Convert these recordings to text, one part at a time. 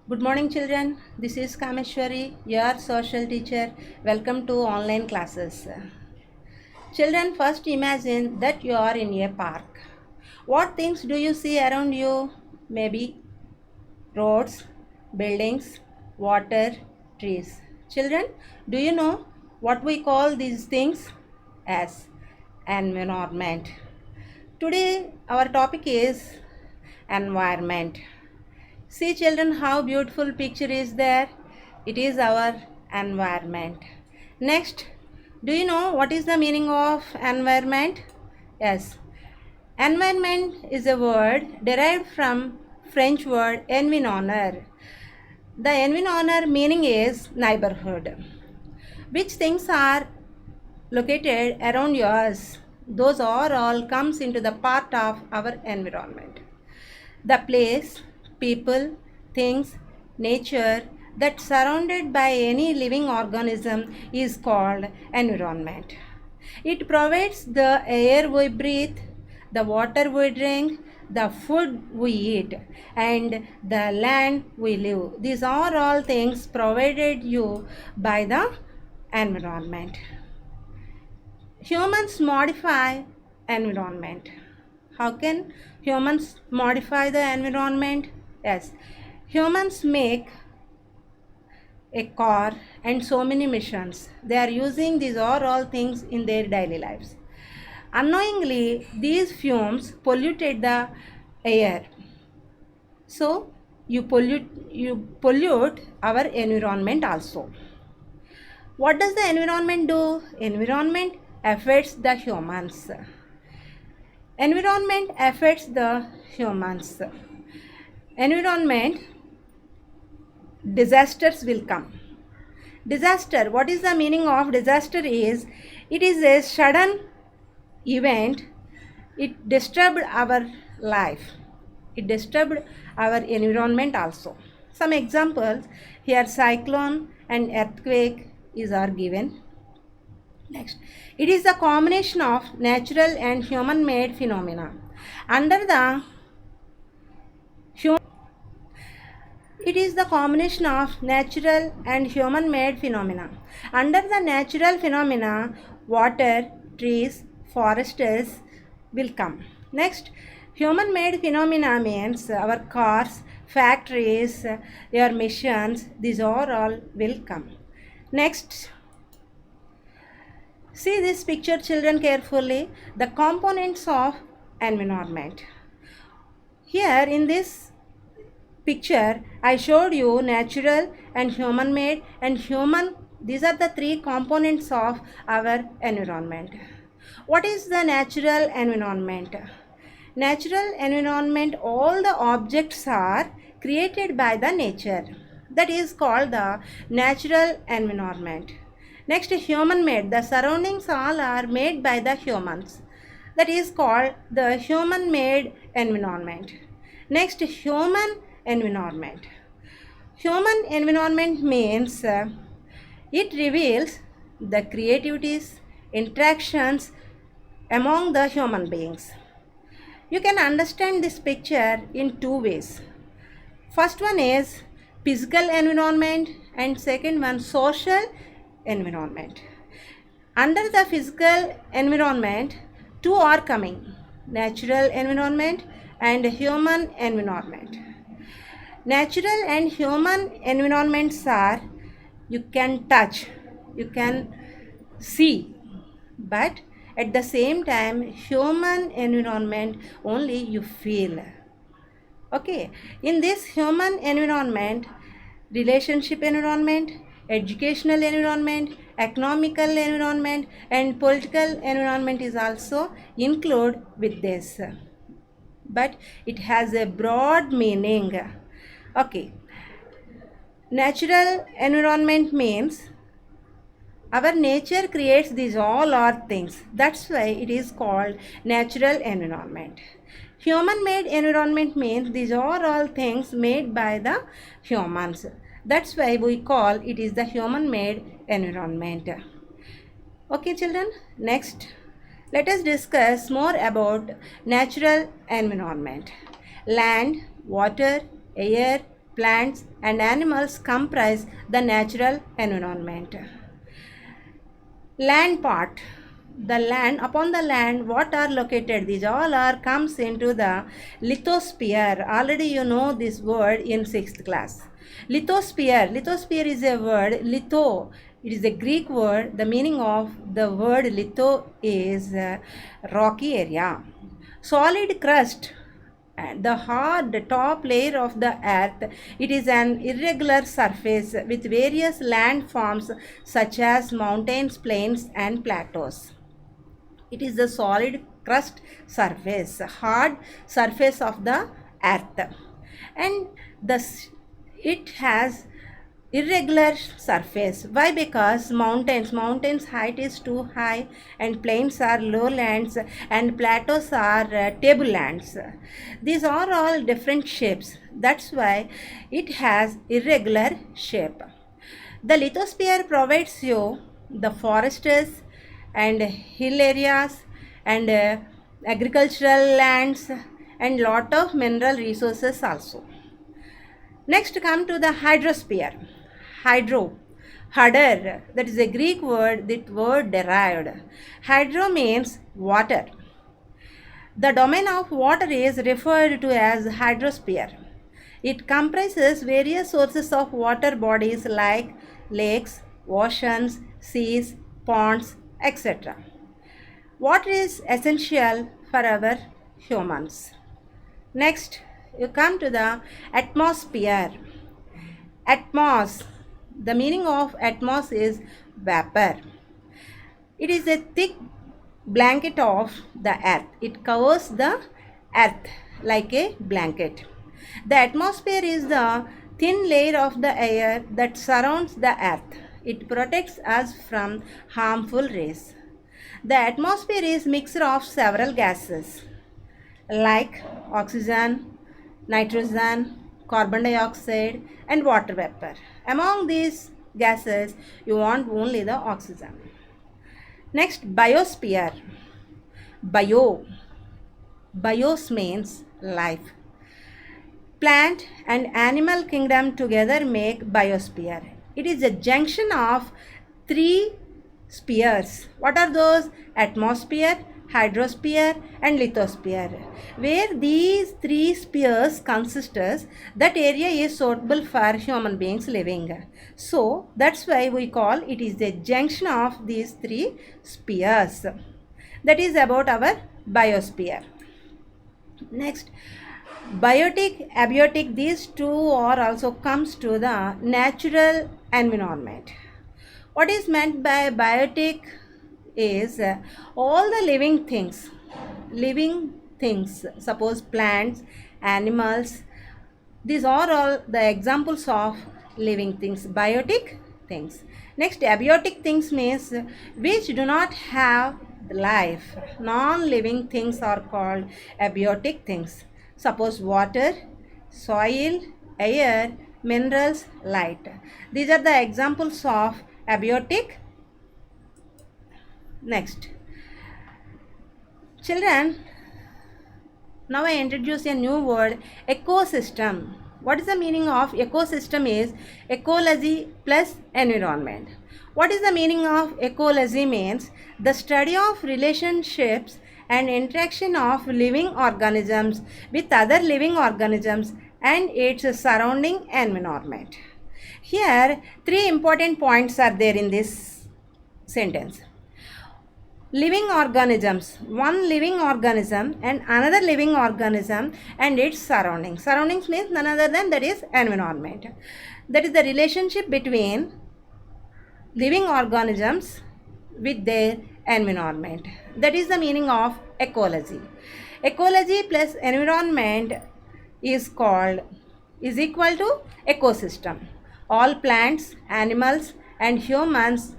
Good morning, children. This is Kameshwari, your social teacher. Welcome to online classes. Children, first imagine that you are in a park. What things do you see around you? Maybe roads, buildings, water, trees. Children, do you know what we call these things? As environment. Today, our topic is environment. See children how beautiful picture is there. It is our environment. Next, do you know what is the meaning of environment? Yes. Environment is a word derived from French word environner. The environner meaning is neighborhood. Which things are located around yours? Those are all comes into the part of our environment. The place, people, things, nature that surrounded by any living organism is called environment. It provides the air we breathe, the water we drink, the food we eat, and the land we live. These are all things provided you by the environment. Humans modify environment. How can humans modify the environment? Yes, humans make a car and so many machines. They are using these are all things in their daily lives. Unknowingly, these fumes polluted the air. So you pollute our environment also. What does the environment do? Environment affects the humans. Environment affects the humans. Environment disasters will come. Disaster, what is the meaning of disaster is it is a sudden event. It disturbed our life. It disturbed our environment also. Some examples here cyclone and earthquake is are given. Next, it is the combination of natural and human made phenomena. Under the It is the combination of natural and human made phenomena. Under the natural phenomena, water, trees, forests will come. Next, human made phenomena means our cars, factories, your machines, these are all will come. Next, see this picture children carefully, the components of environment. Here in this picture I showed you natural and human made and human, these are the three components of our environment. What is the natural environment? Natural environment, all the objects are created by the nature, that is called the natural environment. Next, human made, the surroundings all are made by the humans, that is called the human made environment. Next, human environment. Human environment means it reveals the creativities, interactions among the human beings. You can understand this picture in two ways. First one is physical environment and second one social environment. Under the physical environment, two are coming, natural environment and human environment. Natural and human environments are you can touch, you can see, but at the same time human environment only you feel. Okay, in this human environment, relationship environment, educational environment, economical environment and political environment is also included with this, but it has a broad meaning. Okay, natural environment means our nature creates these all are things. That's why it is called natural environment. Human made environment means these are all things made by the humans. That's why we call it is the human made environment. Okay children, next let us discuss more about natural environment. Land, water, air, plants, and animals comprise the natural environment. Land part. The land, upon the land, what are located? These all are comes into the lithosphere. Already you know this word in 6th class. Lithosphere. Lithosphere is a word. Litho. It is a Greek word. The meaning of the word litho is rocky area. Solid crust, the hard top layer of the earth. It is an irregular surface with various landforms such as mountains, plains, and plateaus. It is the solid crust surface, hard surface of the earth, and it has irregular surface. Why? Because mountains height is too high, and plains are lowlands, and plateaus are tablelands. These are all different shapes. That's why it has irregular shape. The lithosphere provides you the forests and hill areas and agricultural lands and lot of mineral resources also. Next come to the hydrosphere. Hydro, that is a Greek word, that word derived. Hydro means water. The domain of water is referred to as hydrosphere. It comprises various sources of water bodies like lakes, oceans, seas, ponds, etc. Water is essential for our humans. Next, you come to the atmosphere. Atmos. The meaning of atmos is vapor. It is a thick blanket of the earth. It covers the earth like a blanket. The atmosphere is the thin layer of the air that surrounds the earth. It protects us from harmful rays. The atmosphere is mixture of several gases like oxygen, nitrogen, carbon dioxide, and water vapor. Among these gases, you want only the oxygen. Next, biosphere. Bios means life. Plant and animal kingdom together make biosphere. It is a junction of three spheres. What are those? Atmosphere, hydrosphere, and lithosphere. Where these three spheres consist, that area is suitable for human beings living. So that's why we call it is a junction of these three spheres. That is about our biosphere. Next, biotic, abiotic, these two are also comes to the natural environment. What is meant by biotic is all the living things, suppose plants, animals, these are all the examples of living things, biotic things. Next, abiotic things means which do not have life. Non-living things are called abiotic things. Suppose water, soil, air, minerals, light. These are the examples of abiotic. Next, children, now I introduce a new word, ecosystem. What is the meaning of ecosystem is ecology plus environment. What is the meaning of ecology means the study of relationships and interaction of living organisms with other living organisms and its surrounding environment. Here, three important points are there in this sentence. Living organisms, one living organism and another living organism and its surroundings. Surroundings means none other than that is environment. That is the relationship between living organisms with their environment. That is the meaning of ecology. Ecology plus environment is equal to ecosystem. All plants, animals, and humans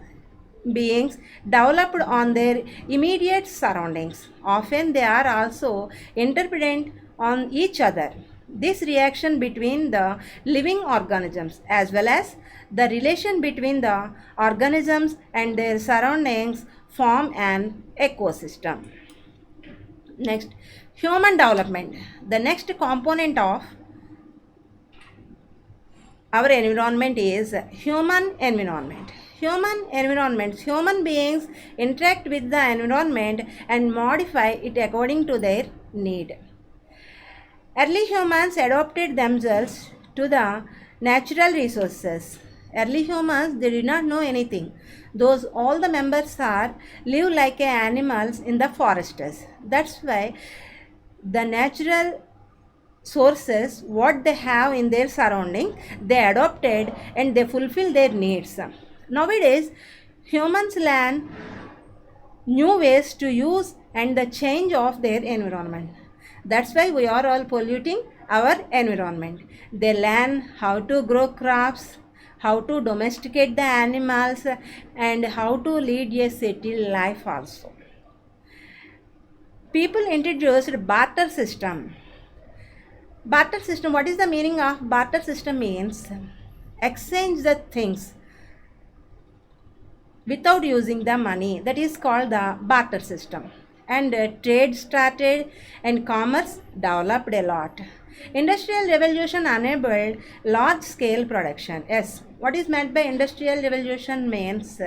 beings developed on their immediate surroundings. Often they are also interdependent on each other. This reaction between the living organisms as well as the relation between the organisms and their surroundings form an ecosystem. Next, human development. The next component of our environment is human environment. Human beings interact with the environment and modify it according to their need. Early humans adapted themselves to the natural resources. Early humans, they did not know anything. Those all the members are live like animals in the forests. That's why the natural sources, what they have in their surrounding, they adopted and they fulfill their needs. Nowadays, humans learn new ways to use and the change of their environment. That's why we are all polluting our environment. They learn how to grow crops, how to domesticate the animals, and how to lead a city life also. People introduced barter system. Barter system, what is the meaning of barter system? Means exchange the things without using the money. That is called the barter system. And trade started and commerce developed a lot. Industrial revolution enabled large scale production. Yes, what is meant by industrial revolution means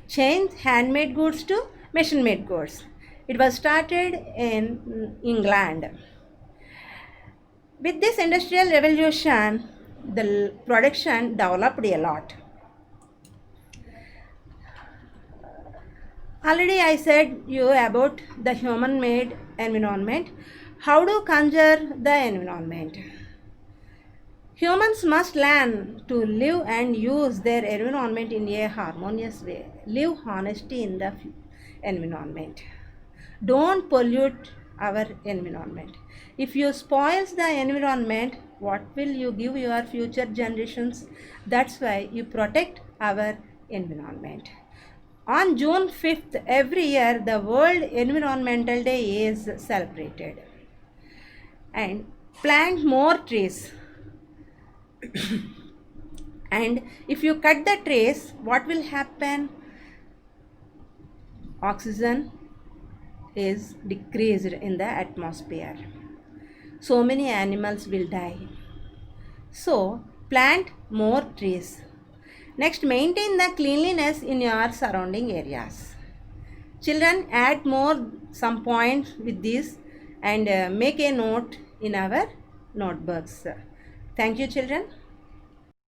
change handmade goods to machine made goods. It was started in England. With this industrial revolution, the production developed a lot. Already I said you about the human made environment. How to conserve the environment? Humans must learn to live and use their environment in a harmonious way. Live honesty in the environment. Don't pollute our environment. If you spoils the environment, what will you give your future generations? That's why you protect our environment. On June 5th, every year, the World Environmental Day is celebrated. And plant more trees. And if you cut the trees, what will happen? Oxygen is decreased in the atmosphere. So many animals will die. So, plant more trees. Next, maintain the cleanliness in your surrounding areas. Children, add more some points with this and make a note in our notebooks. Thank you, children.